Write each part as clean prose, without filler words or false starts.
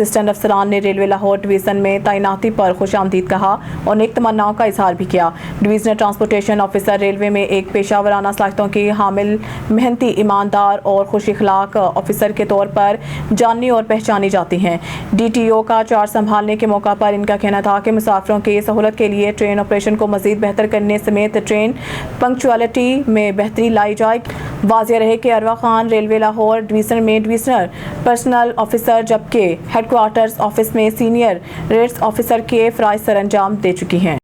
Assistant افسران نے railway Lahore division میں تعیناتی پر خوش آمدید کہا اور نیک تمناؤں کا اظہار بھی کیا۔ ڈویژنل ٹرانسپورٹیشن آفیسر ریلوے میں ایک پیشہ ورانہ صلاحیتوں کی حامل، محنتی، ایماندار اور خوش اخلاق آفیسر کے طور پر جانی اور پہچانی جاتی ہیں۔ ڈی ٹی او کا چارج سنبھالنے کے موقع پر ان کا کہنا تھا کہ مسافروں کی سہولت کے لیے ٹرین آپریشن کو مزید بہتر کرنے سمیت ٹرین پنکچوالٹی میں بہتری لائی جائے۔ واضح رہے کہ اروہ خان ریلوے لاہور ڈویژن میں ڈویژنل پرسنل آفیسر جبکہ ہیڈ کوارٹرز آفس میں سینئر ریٹس آفیسر کے فرائض سر انجام دے چکی ہیں۔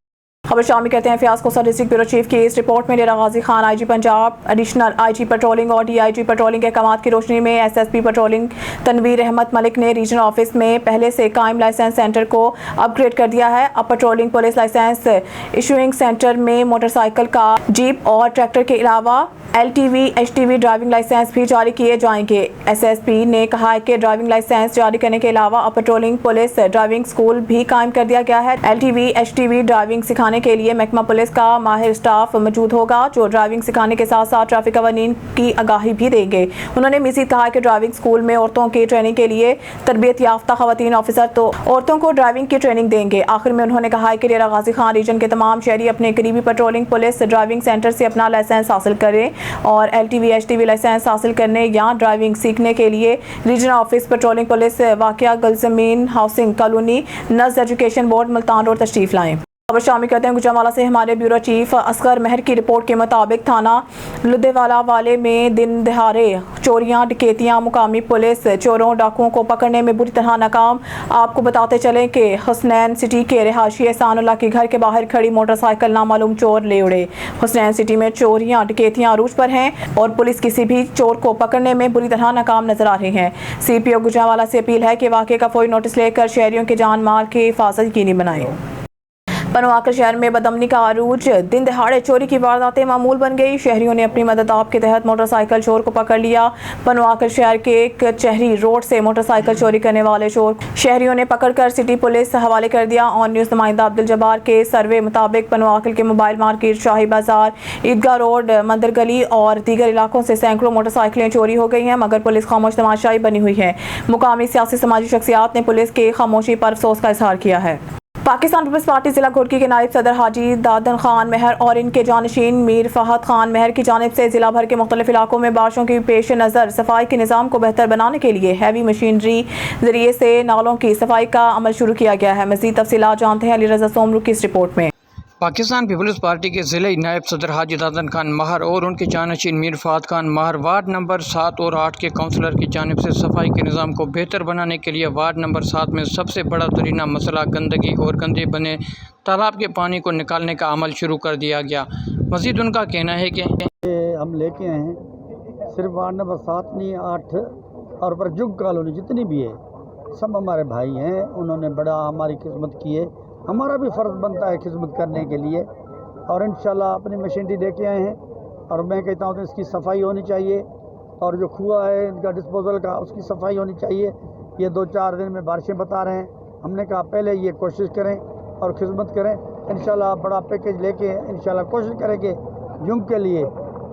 خبر شامل کرتے ہیں Fayyaz Kosa district bureau chief کی اس رپورٹ میں Dera Ghazi Khan I G Punjab, additional I G patrolling اور ڈی آئی جی پیٹرولنگ کے احکامات کی روشنی میں S S P patrolling Tanveer Ahmed Malik نے ریجنل آفس میں پہلے سے قائم لائسنس سینٹر کو اپ گریڈ کر دیا ہے۔ اب patrolling police licence issuing centre میں موٹر سائیکل، کار، جیپ اور ٹریکٹر کے علاوہ L T V, H T V driving licence بھی جاری کیے جائیں گے۔ ایس ایس پی نے کہا ہے کہ ڈرائیونگ لائسنس جاری کرنے کے علاوہ اب پیٹرولنگ پولیس ڈرائیونگ اسکول بھی قائم کر دیا گیا ہے۔ L T V, H T V driving سکھانے کے لیے محکمہ پولیس کا ماہر اسٹاف موجود ہوگا جو ڈرائیونگ سکھانے کے ساتھ ساتھ ٹریفک قوانین کی آگاہی بھی دیں گے۔ انہوں نے مزید کہا کہ ڈرائیونگ اسکول میں عورتوں کی ٹریننگ کے لیے تربیت یافتہ خواتین آفیسر تو عورتوں کو ڈرائیونگ کی ٹریننگ دیں گے۔ آخر میں انہوں نے کہا کہ ڈیرہ غازی خان ریجن کے تمام شہری اپنے قریبی پیٹرولنگ پولیس ڈرائیونگ سینٹر سے اپنا لائسنس حاصل کریں اور L T V, H T V licence حاصل کرنے یا ڈرائیونگ سیکھنے کے لیے ریجنل آفس پیٹرولنگ پولیس واقعہ گلزمین ہاؤسنگ کالونی، نز ایجوکیشن بورڈ، ملتان روڈ تشریف لائیں۔ خبر شامل کرتے ہیں گوجرانوالہ سے ہمارے بیورو چیف اصغر مہر کی رپورٹ کے مطابق تھانہ لدھیوالا والے میں دن دہاڑے چوریاں، ڈکیتیاں، مقامی پولیس چوروں ڈاکوؤں کو پکڑنے میں بری طرح ناکام۔ آپ کو بتاتے چلیں کہ حسنین سٹی کے رہائشی احسان اللہ کے گھر کے باہر کھڑی موٹر سائیکل نامعلوم چور لے اڑے۔ حسنین سٹی میں چوریاں، ڈکیتیاں عروج پر ہیں اور پولیس کسی بھی چور کو پکڑنے میں بری طرح ناکام نظر آ رہے ہیں۔ سی پی او گوجرانوالہ سے اپیل ہے کہ واقعے کا فوری نوٹس لے کر شہریوں کے جان مال کی حفاظت یقینی بنائیں۔ پنواکر شہر میں بدامنی کا عروج، دن دہاڑے چوری کی وارداتیں معمول بن گئی۔ شہریوں نے اپنی مدد آپ کے تحت موٹر سائیکل چور کو پکڑ لیا۔ پنواکر شہر کے ایک چہری روڈ سے موٹر سائیکل چوری کرنے والے چور شہریوں نے پکڑ کر سٹی پولیس حوالے کر دیا۔ آن نیوز نمائندہ عبدالجبار کے سروے مطابق پنواکر کے موبائل مارکیٹ، شاہی بازار، عیدگاہ روڈ، مندر گلی اور دیگر علاقوں سے سینکڑوں موٹر سائیکلیں چوری ہو گئی ہیں مگر پولیس خاموش تماشائی بنی ہوئی ہے۔ مقامی سیاسی سماجی شخصیات نے پولیس کی خاموشی پر افسوس کا اظہار کیا ہے۔ پاکستان پیپلز پارٹی ضلع گھوڑکی کے نائب صدر حاجی دادن خان مہر اور ان کے جانشین میر فہد خان مہر کی جانب سے ضلع بھر کے مختلف علاقوں میں بارشوں کی پیش نظر صفائی کے نظام کو بہتر بنانے کے لیے ہیوی مشینری ذریعے سے نالوں کی صفائی کا عمل شروع کیا گیا ہے۔ مزید تفصیلات جانتے ہیں علی رضا سومرو کی اس رپورٹ میں۔ پاکستان پیپلز پارٹی کے ضلعی نائب صدر حاجی دادن خان مہر اور ان کے جانشین میر فہد خان مہر وارڈ نمبر 7 اور 8 کے کونسلر کی جانب سے صفائی کے نظام کو بہتر بنانے کے لیے وارڈ نمبر 7 میں سب سے بڑا ترینہ مسئلہ گندگی اور گندے بنے تالاب کے پانی کو نکالنے کا عمل شروع کر دیا گیا۔ مزید ان کا کہنا ہے کہ ہم لے کے آئے ہیں صرف وارڈ نمبر 7 نہیں 8 اور پرجگ کالونی جتنی بھی ہے سب ہمارے بھائی ہیں، انہوں نے بڑا ہماری خدمت کی ہے، ہمارا بھی فرض بنتا ہے خدمت کرنے کے لیے اور انشاءاللہ اپنی مشینری لے کے آئے ہیں اور میں کہتا ہوں کہ اس کی صفائی ہونی چاہیے اور جو کنواں ہے ان کا ڈسپوزل کا اس کی صفائی ہونی چاہیے۔ یہ 2-4 دن میں بارشیں بتا رہے ہیں، ہم نے کہا پہلے یہ کوشش کریں اور خدمت کریں۔ انشاءاللہ بڑا پیکیج لے کے انشاءاللہ کوشش کریں گے جنگ کے لیے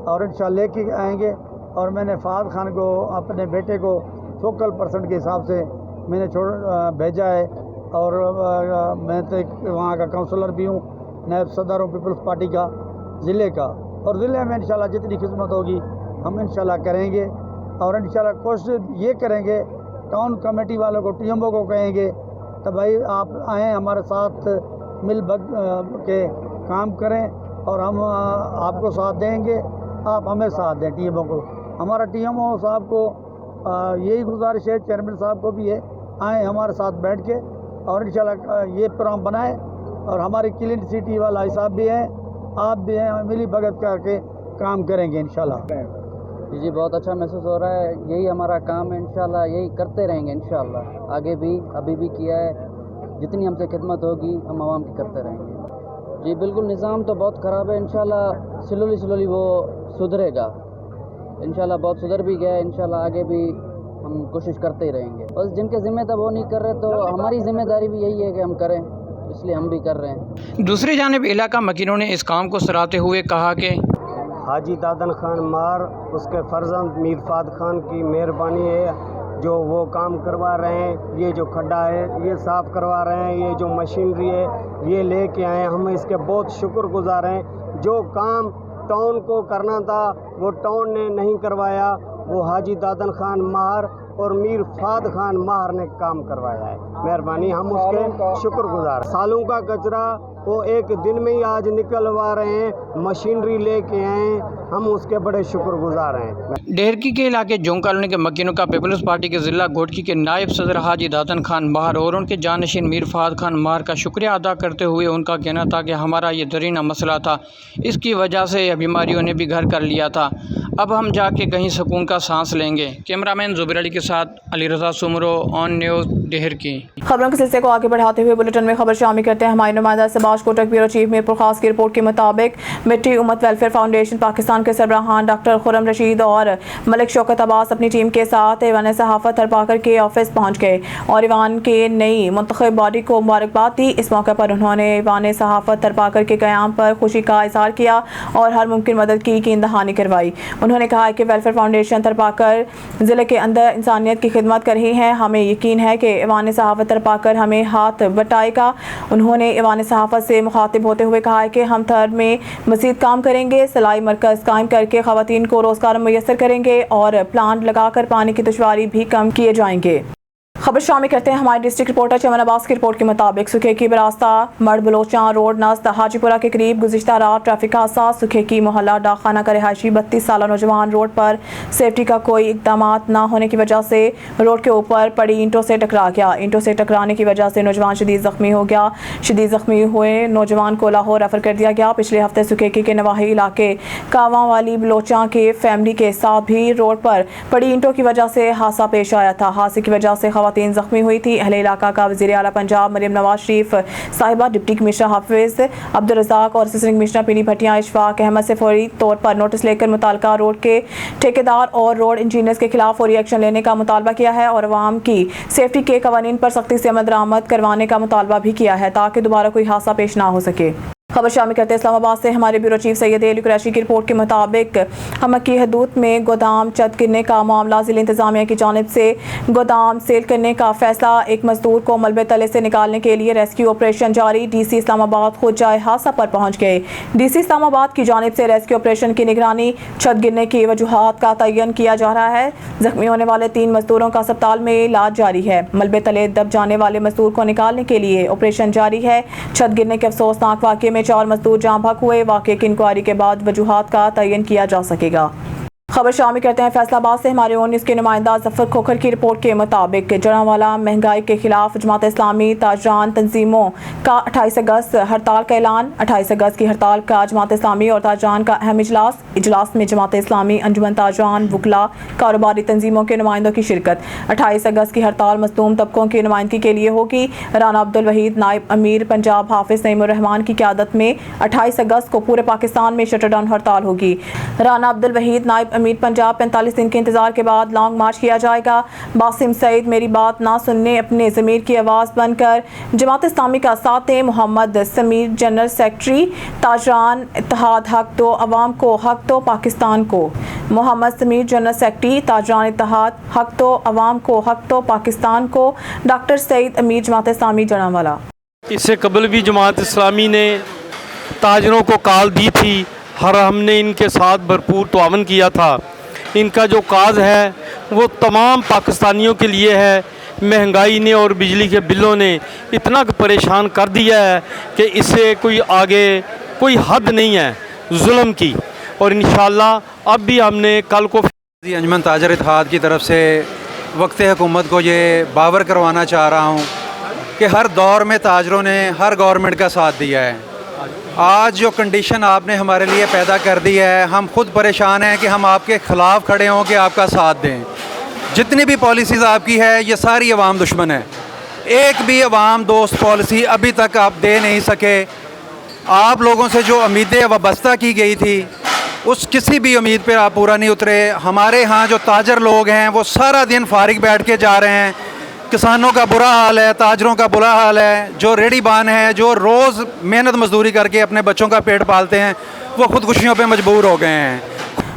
اور انشاءاللہ لے کے آئیں گے اور میں نے فہد خان کو اپنے بیٹے کو فوکل پرسنٹ کے حساب سے میں نے بھیجا ہے اور میں تو وہاں کا کونسلر بھی ہوں، نائب صدر ہوں پیپلز پارٹی کا ضلع کا اور ضلع میں انشاءاللہ جتنی خدمت ہوگی ہم انشاءاللہ کریں گے اور انشاءاللہ کوشش یہ کریں گے ٹاؤن کمیٹی والوں کو ٹی ایم او کو کہیں گے تو بھائی آپ آئیں ہمارے ساتھ مل بھگ کے کام کریں اور ہم آپ کو ساتھ دیں گے، آپ ہمیں ساتھ دیں ٹی ایم او کو۔ ہمارا ٹی ایم او صاحب کو یہی گزارش ہے، چیئرمین صاحب کو بھی ہے، آئیں ہمارے ساتھ بیٹھ کے اور انشاءاللہ یہ پروگرام بنائیں اور ہماری کلین سٹی والا صاحب بھی ہیں، آپ بھی ہیں، ملی بھگت کر کے کام کریں گے انشاءاللہ۔ جی بہت اچھا محسوس ہو رہا ہے، یہی ہمارا کام ہے، انشاءاللہ یہی کرتے رہیں گے انشاءاللہ، آگے بھی ابھی بھی کیا ہے، جتنی ہم سے خدمت ہوگی ہم عوام کی کرتے رہیں گے۔ جی بالکل نظام تو بہت خراب ہے، انشاءاللہ سلولی وہ سدھرے گا، انشاءاللہ بہت سدھر بھی گیا ہے، انشاءاللہ آگے بھی ہم کوشش کرتے ہی رہیں گے۔ بس جن کے ذمہ تھا وہ نہیں کر رہے تو ہماری ذمہ داری بھی یہی ہے کہ ہم کریں، اس لیے ہم بھی کر رہے ہیں۔ دوسری جانب علاقہ مکینوں نے اس کام کو سراہتے ہوئے کہا کہ حاجی دادن خان مار اس کے فرزند میر فہد خان کی مہربانی ہے جو وہ کام کروا رہے ہیں، یہ جو کھڈا ہے یہ صاف کروا رہے ہیں، یہ جو مشینری ہے یہ لے کے آئے ہیں، ہم اس کے بہت شکر گزار ہیں۔ جو کام ٹاؤن کو کرنا تھا وہ ٹاؤن نے نہیں کروایا، وہ حاجی دادن خان ماہر اور میر فہد خان ماہر نے کام کروایا ہے۔ مہربانی، ہم اس کے شکر گزار۔ سالوں کا کچرا وہ ایک دن میں ہی آج نکلوا رہے ہیں، مشینری لے کے آئے ہیں، ہم اس کے بڑے شکر گزار ہیں۔ ڈہرکی کے علاقے جون کالونی کے مکینوں کا پیپلز پارٹی کے ضلع گھوٹکی کے نائب صدر حاجی دادن خان ماہر اور ان کے جانشین میر فہد خان ماہر کا شکریہ ادا کرتے ہوئے ان کا کہنا تھا کہ ہمارا یہ درینہ مسئلہ تھا، اس کی وجہ سے یہ بیماریوں نے بھی گھر کر لیا تھا، اب ہم جا کے کہیں سکون کا سانس لیں گے۔ کیمرہ مین زبیر علی کے ساتھ علی رضا سمرو، آن نیوز، ڈہرکی۔ خبروں کے سلسلے کو آگے بڑھاتے ہوئے بلیٹن میں خبر شامل کرتے ہیں ہمارے نمائندہ سباش کوٹک بیورو چیف میرپور خاص کی رپورٹ کے مطابق مٹی امت ویلفیئر فاؤنڈیشن پاکستان کے سربراہان ڈاکٹر خرم رشید اور ملک شوکت عباس اپنی ٹیم کے ساتھ ایوان صحافت تھرپاکر کے آفس پہنچ گئے اور ایوان کے نئی منتخب باڈی کو مبارکباد دی۔ اس موقع پر انہوں نے ایوان صحافت تھرپاکر کے قیام پر خوشی کا اظہار کیا اور ہر ممکن مدد کی یقین دہانی کروائی۔ انہوں نے کہا کہ ویلفیئر فاؤنڈیشن تھرپاکر ضلع کے اندر انسانیت کی خدمت کر رہی ہے، ہمیں یقین ہے کہ ایوان صحافت تھرپاکر ہمیں ہاتھ بٹائے گا۔ انہوں نے ایوان صحافت سے مخاطب ہوتے ہوئے کہا کہ ہم تھر میں مزید کام کریں گے، سلائی مرکز قائم کر کے خواتین کو روزگار میسر کریں گے اور پلانٹ لگا کر پانی کی دشواری بھی کم کیے جائیں گے۔ خبر شامل کرتے ہیں ہمارے ڈسٹرکٹ رپورٹر چمن عباس کی رپورٹ کے مطابق سکھے کی براستہ مڑ بلوچاں روڈ نزد حاجی پورہ کے قریب گزشتہ رات ٹریفک حادثہ۔ سکھے کی محلہ ڈاک خانہ کا رہائشی 32 سالہ نوجوان روڈ پر سیفٹی کا کوئی اقدامات نہ ہونے کی وجہ سے روڈ کے اوپر پڑی اینٹوں سے ٹکرا گیا۔ اینٹوں سے ٹکرانے کی وجہ سے نوجوان شدید زخمی ہو گیا۔ شدید زخمی ہوئے نوجوان کو لاہور ریفر کر دیا گیا۔ پچھلے ہفتے سکھے کے نواحی علاقے کاواں والی بلوچاں کے فیملی کے ساتھ بھی روڈ پر پڑی اینٹوں کی وجہ سے حادثہ پیش آیا تھا۔ حادثے کی وجہ سے خواتین زخمی ہوئی تھی۔ اہل علاقہ کا وزیر اعلیٰ پنجاب مریم نواز شریف صاحبہ، ڈپٹی کمشنر حافظ عبدالرزاق اور اسسٹنٹ کمشنر پینی بھٹیاں اشفاق احمد سے فوری طور پر نوٹس لے کر متعلقہ روڈ کے ٹھیکیدار اور روڈ انجینئرز کے خلاف فوری ایکشن لینے کا مطالبہ کیا ہے اور عوام کی سیفٹی کے قوانین پر سختی سے عمل درآمد کروانے کا مطالبہ بھی کیا ہے تاکہ دوبارہ کوئی حادثہ پیش نہ ہو سکے۔ خبر شامل کرتے اسلام آباد سے ہمارے بیورو چیف سید علی قریشی کی رپورٹ کے مطابق ہمکی حدود میں گودام چھت گرنے کا معاملہ ضلع انتظامیہ کی جانب سے گودام سیل کرنے کا فیصلہ۔ ایک مزدور کو ملبے تلے سے نکالنے کے لیے ریسکیو آپریشن جاری۔ ڈی سی اسلام آباد خود جائے حادثہ پر پہنچ گئے۔ ڈی سی اسلام آباد کی جانب سے ریسکیو آپریشن کی نگرانی، چھت گرنے کی وجوہات کا تعین کیا جا رہا ہے۔ زخمی ہونے والے 3 مزدوروں کا اسپتال میں علاج جاری ہے۔ ملبے تلے دب جانے والے مزدور کو نکالنے کے لیے آپریشن جاری ہے۔ چھت گرنے کے افسوسناک واقعے میں 4 مزدور جاں بحق ہوئے۔ واقعے کی انکوائری کے بعد وجوہات کا تعین کیا جا سکے گا۔ خبر شامل کرتے ہیں فیصل آباد سے ہمارے اونیس کے نمائندہ ظفر کھوکھر کی رپورٹ کے مطابق جڑاوالا مہنگائی کے خلاف جماعت اسلامی تاجران تنظیموں کا 28 اگست ہڑتال کا اعلان۔ 28 اگست کی ہڑتال کا جماعت اسلامی اور تاجران کا اہم اجلاس میں جماعت اسلامی، انجمن تاجران، وکلاء، کاروباری تنظیموں کے نمائندوں کی شرکت۔ 28 اگست کی ہڑتال مظلوم طبقوں کی نمائندگی کے لیے ہوگی۔ رانا عبدالوحید نائب امیر پنجاب حافظ نعیم الرحمان کی قیادت میں 28 اگست کو پورے پاکستان میں شٹر ڈاؤن ہڑتال ہوگی۔ رانا عبدالوحید نائب امیر پنجاب 45 دن کے انتظار کے بعد لانگ مارچ کیا جائے گا۔ باسم سعید میری بات نہ سننے اپنے ضمیر کی آواز بن کر جماعت اسلامی کا ساتھ دیں۔ محمد سمیر جنرل سیکرٹری تاجران اتحاد حق دو عوام کو، حق دو پاکستان کو۔ محمد سمیر جنرل سیکرٹری تاجران اتحاد حق دو عوام کو، حق دو پاکستان کو۔ ڈاکٹر سعید امیر جماعت اسلامی جڑاوالا۔ اس سے قبل بھی جماعت اسلامی نے تاجروں کو کال دی تھی، ہم نے ان کے ساتھ بھرپور تعاون کیا تھا۔ ان کا جو کاز ہے وہ تمام پاکستانیوں کے لیے ہے۔ مہنگائی نے اور بجلی کے بلوں نے اتنا پریشان کر دیا ہے کہ اس سے کوئی آگے کوئی حد نہیں ہے ظلم کی، اور انشاءاللہ اب بھی ہم نے کل کو انجمن تاجر اتحاد کی طرف سے وقت حکومت کو یہ باور کروانا چاہ رہا ہوں کہ ہر دور میں تاجروں نے ہر گورنمنٹ کا ساتھ دیا ہے۔ آج جو کنڈیشن آپ نے ہمارے لیے پیدا کر دی ہے، ہم خود پریشان ہیں کہ ہم آپ کے خلاف کھڑے ہوں کہ آپ کا ساتھ دیں۔ جتنی بھی پالیسیز آپ کی ہے یہ ساری عوام دشمن ہے، ایک بھی عوام دوست پالیسی ابھی تک آپ دے نہیں سکے۔ آپ لوگوں سے جو امیدیں وابستہ کی گئی تھی اس کسی بھی امید پہ آپ پورا نہیں اترے۔ ہمارے ہاں جو تاجر لوگ ہیں وہ سارا دن فارغ بیٹھ کے جا رہے ہیں۔ کسانوں کا برا حال ہے، تاجروں کا برا حال ہے، جو ریڑھی بان ہیں جو روز محنت مزدوری کر کے اپنے بچوں کا پیٹ پالتے ہیں وہ خودکشیوں پہ مجبور ہو گئے ہیں۔